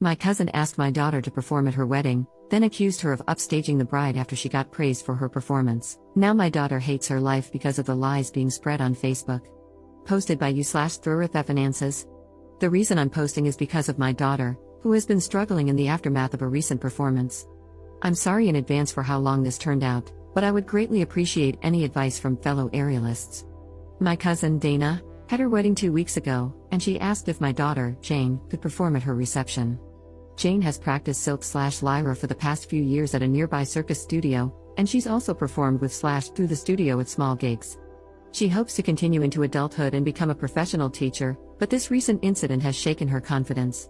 My cousin asked my daughter to perform at her wedding, then accused her of upstaging the bride after she got praised for her performance. Now my daughter hates her life because of the lies being spread on Facebook. Posted by you/Finances. The reason I'm posting is because of my daughter, who has been struggling in the aftermath of a recent performance. I'm sorry in advance for how long this turned out, but I would greatly appreciate any advice from fellow aerialists. My cousin, Dana, had her wedding 2 weeks ago, and she asked if my daughter, Jane, could perform at her reception. Jane has practiced silk/lyra for the past few years at a nearby circus studio, and she's also performed with Slash through the studio at small gigs. She hopes to continue into adulthood and become a professional teacher, but this recent incident has shaken her confidence.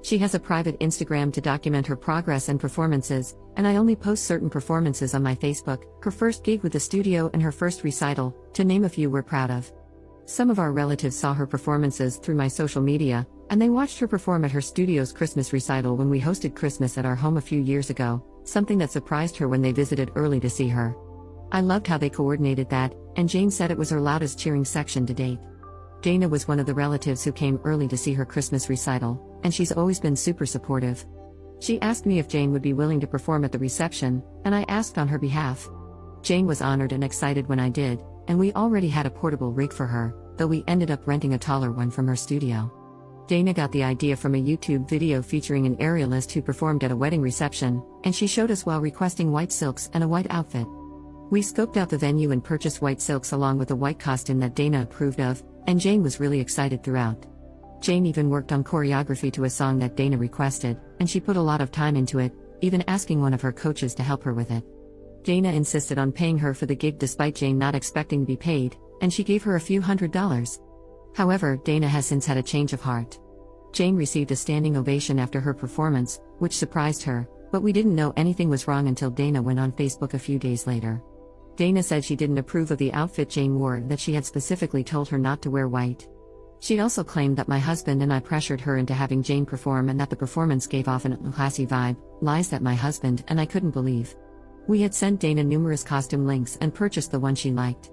She has a private Instagram to document her progress and performances, and I only post certain performances on my Facebook, her first gig with the studio and her first recital, to name a few we're proud of. Some of our relatives saw her performances through my social media, and they watched her perform at her studio's Christmas recital when we hosted Christmas at our home a few years ago, something that surprised her when they visited early to see her. I loved how they coordinated that, and Jane said it was her loudest cheering section to date. Dana was one of the relatives who came early to see her Christmas recital, and she's always been super supportive. She asked me if Jane would be willing to perform at the reception, and I asked on her behalf. Jane was honored and excited when I did, and we already had a portable rig for her, though we ended up renting a taller one from her studio. Dana got the idea from a YouTube video featuring an aerialist who performed at a wedding reception, and she showed us while requesting white silks and a white outfit. We scoped out the venue and purchased white silks along with a white costume that Dana approved of, and Jane was really excited throughout. Jane even worked on choreography to a song that Dana requested, and she put a lot of time into it, even asking one of her coaches to help her with it. Dana insisted on paying her for the gig despite Jane not expecting to be paid, and she gave her a few $100s. However, Dana has since had a change of heart. Jane received a standing ovation after her performance, which surprised her, but we didn't know anything was wrong until Dana went on Facebook a few days later. Dana said she didn't approve of the outfit Jane wore, that she had specifically told her not to wear white. She also claimed that my husband and I pressured her into having Jane perform and that the performance gave off an unclassy vibe, lies that my husband and I couldn't believe. We had sent Dana numerous costume links and purchased the one she liked.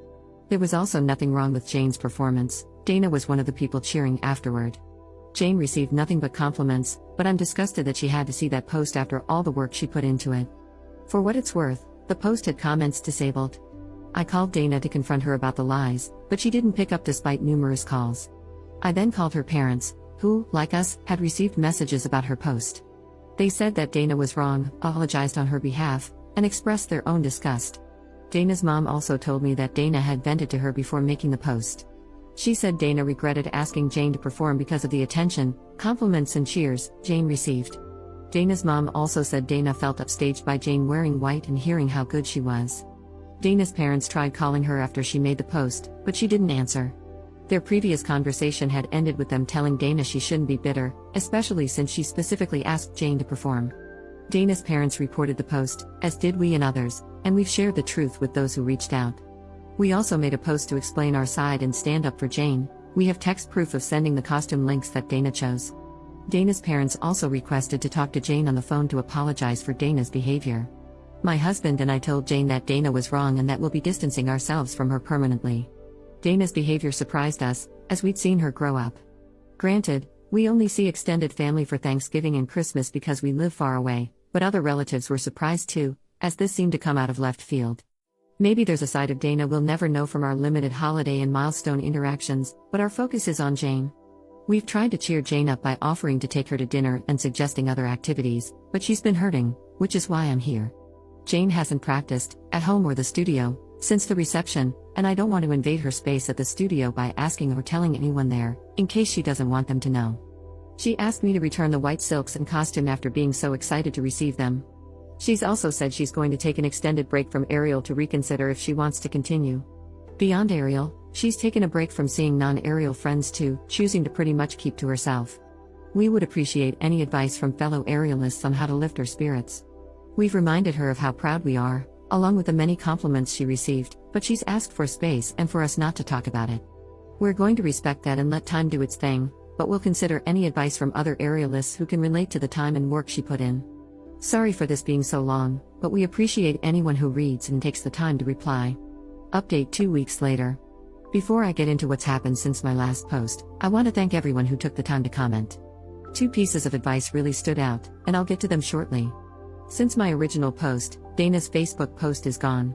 There was also nothing wrong with Jane's performance. Dana was one of the people cheering afterward. Jane received nothing but compliments, but I'm disgusted that she had to see that post after all the work she put into it. For what it's worth, the post had comments disabled. I called Dana to confront her about the lies, but she didn't pick up despite numerous calls. I then called her parents, who, like us, had received messages about her post. They said that Dana was wrong, apologized on her behalf, and expressed their own disgust. Dana's mom also told me that Dana had vented to her before making the post. She said Dana regretted asking Jane to perform because of the attention, compliments and cheers Jane received. Dana's mom also said Dana felt upstaged by Jane wearing white and hearing how good she was. Dana's parents tried calling her after she made the post, but she didn't answer. Their previous conversation had ended with them telling Dana she shouldn't be bitter, especially since she specifically asked Jane to perform. Dana's parents reported the post, as did we and others, and we've shared the truth with those who reached out. We also made a post to explain our side and stand up for Jane. We have text proof of sending the costume links that Dana chose. Dana's parents also requested to talk to Jane on the phone to apologize for Dana's behavior. My husband and I told Jane that Dana was wrong and that we'll be distancing ourselves from her permanently. Dana's behavior surprised us, as we'd seen her grow up. Granted, we only see extended family for Thanksgiving and Christmas because we live far away, but other relatives were surprised too, as this seemed to come out of left field. Maybe there's a side of Dana we'll never know from our limited holiday and milestone interactions, but our focus is on Jane. We've tried to cheer Jane up by offering to take her to dinner and suggesting other activities, but she's been hurting, which is why I'm here. Jane hasn't practiced, at home or the studio, since the reception, and I don't want to invade her space at the studio by asking or telling anyone there, in case she doesn't want them to know. She asked me to return the white silks and costume after being so excited to receive them. She's also said she's going to take an extended break from aerial to reconsider if she wants to continue. Beyond aerial, she's taken a break from seeing non-aerial friends too, choosing to pretty much keep to herself. We would appreciate any advice from fellow aerialists on how to lift her spirits. We've reminded her of how proud we are, along with the many compliments she received, but she's asked for space and for us not to talk about it. We're going to respect that and let time do its thing, but we'll consider any advice from other aerialists who can relate to the time and work she put in. Sorry for this being so long, but we appreciate anyone who reads and takes the time to reply. Update 2 weeks later. Before I get into what's happened since my last post, I want to thank everyone who took the time to comment. Two pieces of advice really stood out, and I'll get to them shortly. Since my original post, Dana's Facebook post is gone.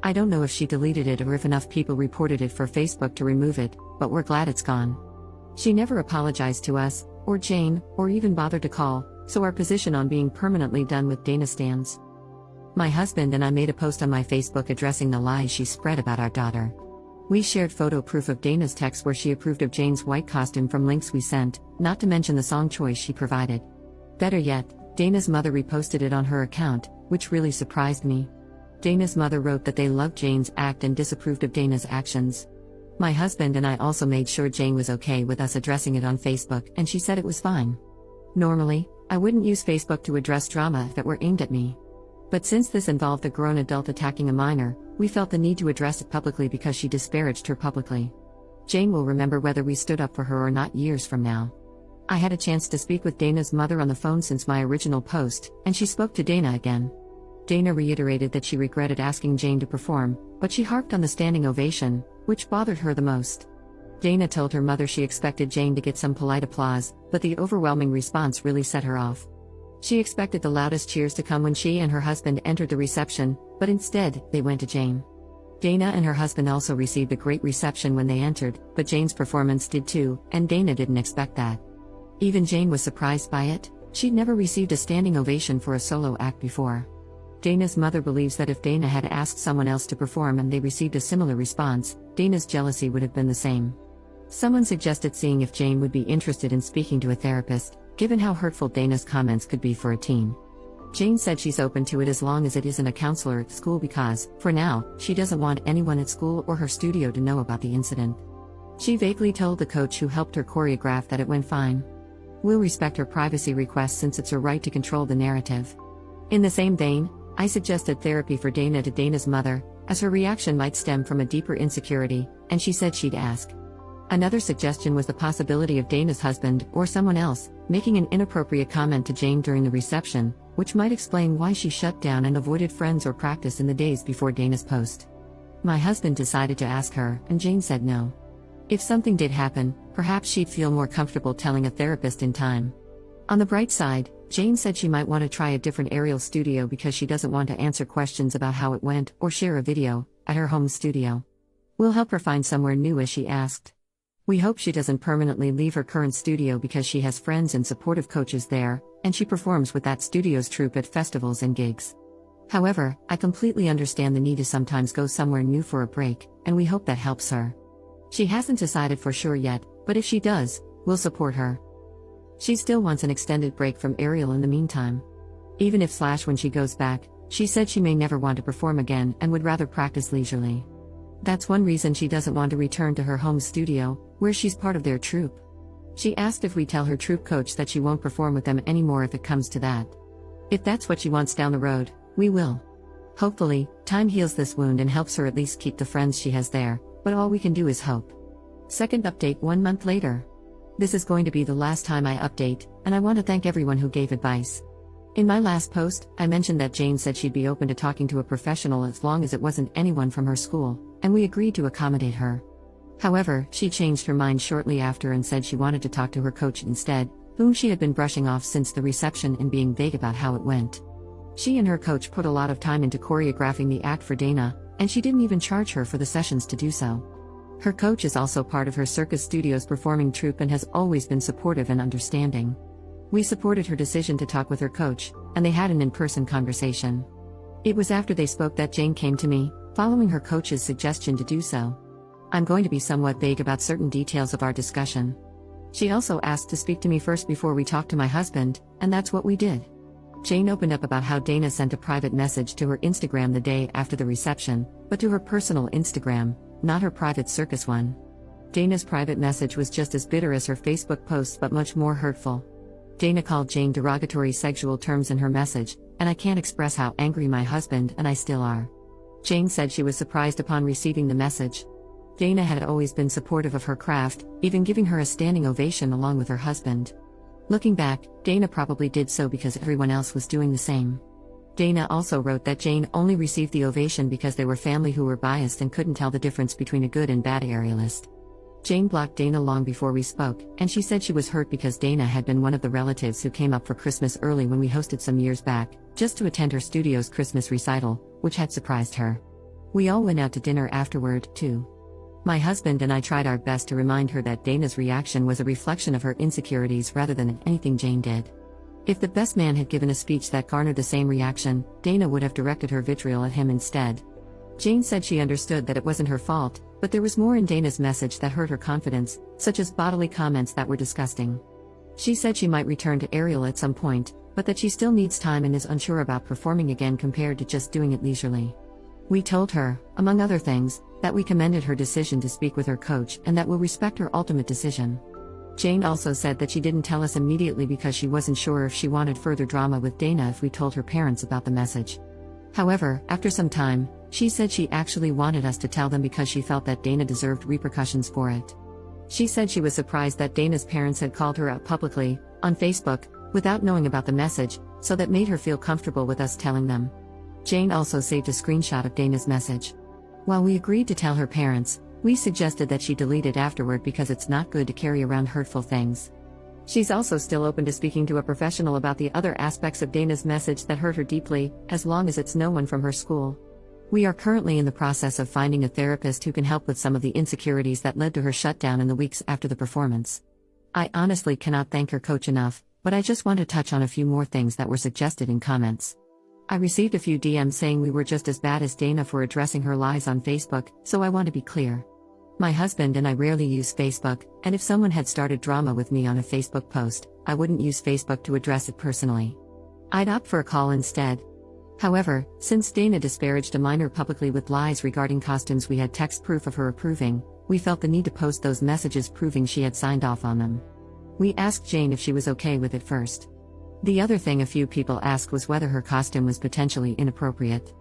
I don't know if she deleted it or if enough people reported it for Facebook to remove it, but we're glad it's gone. She never apologized to us, or Jane, or even bothered to call, so our position on being permanently done with Dana stands. My husband and I made a post on my Facebook addressing the lies she spread about our daughter. We shared photo proof of Dana's text where she approved of Jane's white costume from links we sent, not to mention the song choice she provided. Better yet, Dana's mother reposted it on her account, which really surprised me. Dana's mother wrote that they loved Jane's act and disapproved of Dana's actions. My husband and I also made sure Jane was okay with us addressing it on Facebook, and she said it was fine. Normally, I wouldn't use Facebook to address drama if it were aimed at me. But since this involved a grown adult attacking a minor, we felt the need to address it publicly because she disparaged her publicly. Jane will remember whether we stood up for her or not years from now. I had a chance to speak with Dana's mother on the phone since my original post, and she spoke to Dana again. Dana reiterated that she regretted asking Jane to perform, but she harped on the standing ovation, which bothered her the most. Dana told her mother she expected Jane to get some polite applause, but the overwhelming response really set her off. She expected the loudest cheers to come when she and her husband entered the reception, but instead, they went to Jane. Dana and her husband also received a great reception when they entered, but Jane's performance did too, and Dana didn't expect that. Even Jane was surprised by it. She'd never received a standing ovation for a solo act before. Dana's mother believes that if Dana had asked someone else to perform and they received a similar response, Dana's jealousy would have been the same. Someone suggested seeing if Jane would be interested in speaking to a therapist, given how hurtful Dana's comments could be for a teen. Jane said she's open to it as long as it isn't a counselor at school because, for now, she doesn't want anyone at school or her studio to know about the incident. She vaguely told the coach who helped her choreograph that it went fine. We'll respect her privacy request since it's her right to control the narrative. In the same vein, I suggested therapy for Dana to Dana's mother, as her reaction might stem from a deeper insecurity, and she said she'd ask. Another suggestion was the possibility of Dana's husband, or someone else, making an inappropriate comment to Jane during the reception, which might explain why she shut down and avoided friends or practice in the days before Dana's post. My husband decided to ask her, and Jane said no. If something did happen, perhaps she'd feel more comfortable telling a therapist in time. On the bright side, Jane said she might want to try a different aerial studio because she doesn't want to answer questions about how it went or share a video at her home studio. We'll help her find somewhere new as she asked. We hope she doesn't permanently leave her current studio because she has friends and supportive coaches there, and she performs with that studio's troupe at festivals and gigs. However, I completely understand the need to sometimes go somewhere new for a break, and we hope that helps her. She hasn't decided for sure yet, but if she does, we'll support her. She still wants an extended break from aerial in the meantime. Even if when she goes back, she said she may never want to perform again and would rather practice leisurely. That's one reason she doesn't want to return to her home studio, where she's part of their troupe. She asked if we tell her troupe coach that she won't perform with them anymore if it comes to that. If that's what she wants down the road, we will. Hopefully, time heals this wound and helps her at least keep the friends she has there, but all we can do is hope. Second update 1 month later. This is going to be the last time I update, and I want to thank everyone who gave advice. In my last post, I mentioned that Jane said she'd be open to talking to a professional as long as it wasn't anyone from her school, and we agreed to accommodate her. However, she changed her mind shortly after and said she wanted to talk to her coach instead, whom she had been brushing off since the reception and being vague about how it went. She and her coach put a lot of time into choreographing the act for Dana, and she didn't even charge her for the sessions to do so. Her coach is also part of her Circus Studios performing troupe and has always been supportive and understanding. We supported her decision to talk with her coach, and they had an in-person conversation. It was after they spoke that Jane came to me, following her coach's suggestion to do so. I'm going to be somewhat vague about certain details of our discussion. She also asked to speak to me first before we talked to my husband, and that's what we did. Jane opened up about how Dana sent a private message to her Instagram the day after the reception, but to her personal Instagram, not her private circus one. Dana's private message was just as bitter as her Facebook posts but much more hurtful. Dana called Jane derogatory sexual terms in her message, and I can't express how angry my husband and I still are. Jane said she was surprised upon receiving the message. Dana had always been supportive of her craft, even giving her a standing ovation along with her husband. Looking back, Dana probably did so because everyone else was doing the same. Dana also wrote that Jane only received the ovation because they were family who were biased and couldn't tell the difference between a good and bad aerialist. Jane blocked Dana long before we spoke, and she said she was hurt because Dana had been one of the relatives who came up for Christmas early when we hosted some years back, just to attend her studio's Christmas recital, which had surprised her. We all went out to dinner afterward, too. My husband and I tried our best to remind her that Dana's reaction was a reflection of her insecurities rather than anything Jane did. If the best man had given a speech that garnered the same reaction, Dana would have directed her vitriol at him instead. Jane said she understood that it wasn't her fault, but there was more in Dana's message that hurt her confidence, such as bodily comments that were disgusting. She said she might return to Ariel at some point, but that she still needs time and is unsure about performing again compared to just doing it leisurely. We told her, among other things, that we commended her decision to speak with her coach and that we'll respect her ultimate decision. Jane also said that she didn't tell us immediately because she wasn't sure if she wanted further drama with Dana if we told her parents about the message. However, after some time, she said she actually wanted us to tell them because she felt that Dana deserved repercussions for it. She said she was surprised that Dana's parents had called her out publicly, on Facebook, without knowing about the message, so that made her feel comfortable with us telling them. Jane also saved a screenshot of Dana's message. While we agreed to tell her parents, we suggested that she delete it afterward because it's not good to carry around hurtful things. She's also still open to speaking to a professional about the other aspects of Dana's message that hurt her deeply, as long as it's no one from her school. We are currently in the process of finding a therapist who can help with some of the insecurities that led to her shutdown in the weeks after the performance. I honestly cannot thank her coach enough, but I just want to touch on a few more things that were suggested in comments. I received a few DMs saying we were just as bad as Dana for addressing her lies on Facebook, so I want to be clear. My husband and I rarely use Facebook, and if someone had started drama with me on a Facebook post, I wouldn't use Facebook to address it personally. I'd opt for a call instead. However, since Dana disparaged a minor publicly with lies regarding costumes we had text proof of her approving, we felt the need to post those messages proving she had signed off on them. We asked Jane if she was okay with it first. The other thing a few people asked was whether her costume was potentially inappropriate.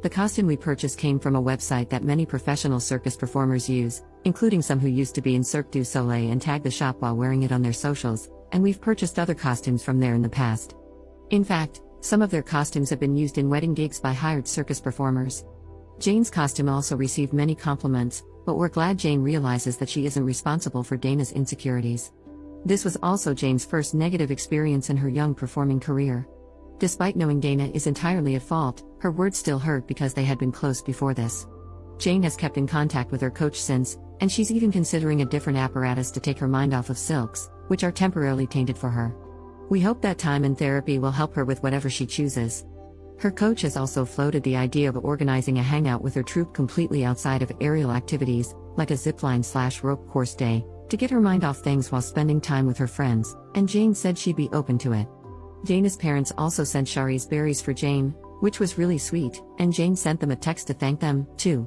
The costume we purchased came from a website that many professional circus performers use, including some who used to be in Cirque du Soleil and tag the shop while wearing it on their socials, and we've purchased other costumes from there in the past. In fact, some of their costumes have been used in wedding gigs by hired circus performers. Jane's costume also received many compliments, but we're glad Jane realizes that she isn't responsible for Dana's insecurities. This was also Jane's first negative experience in her young performing career. Despite knowing Dana is entirely at fault, her words still hurt because they had been close before this. Jane has kept in contact with her coach since, and she's even considering a different apparatus to take her mind off of silks, which are temporarily tainted for her. We hope that time in therapy will help her with whatever she chooses. Her coach has also floated the idea of organizing a hangout with her troupe completely outside of aerial activities, like a zipline/rope course day, to get her mind off things while spending time with her friends, and Jane said she'd be open to it. Dana's parents also sent Shari's berries for Jane, which was really sweet, and Jane sent them a text to thank them, too.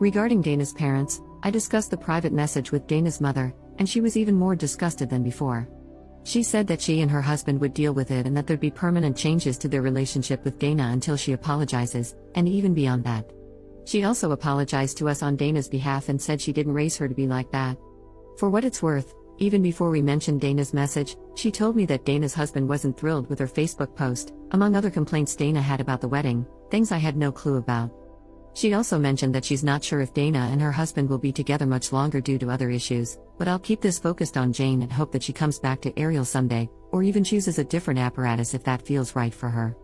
Regarding Dana's parents, I discussed the private message with Dana's mother, and she was even more disgusted than before. She said that she and her husband would deal with it and that there'd be permanent changes to their relationship with Dana until she apologizes, and even beyond that. She also apologized to us on Dana's behalf and said she didn't raise her to be like that. For what it's worth, even before we mentioned Dana's message, she told me that Dana's husband wasn't thrilled with her Facebook post, among other complaints Dana had about the wedding, things I had no clue about. She also mentioned that she's not sure if Dana and her husband will be together much longer due to other issues, but I'll keep this focused on Jane and hope that she comes back to Ariel someday, or even chooses a different apparatus if that feels right for her.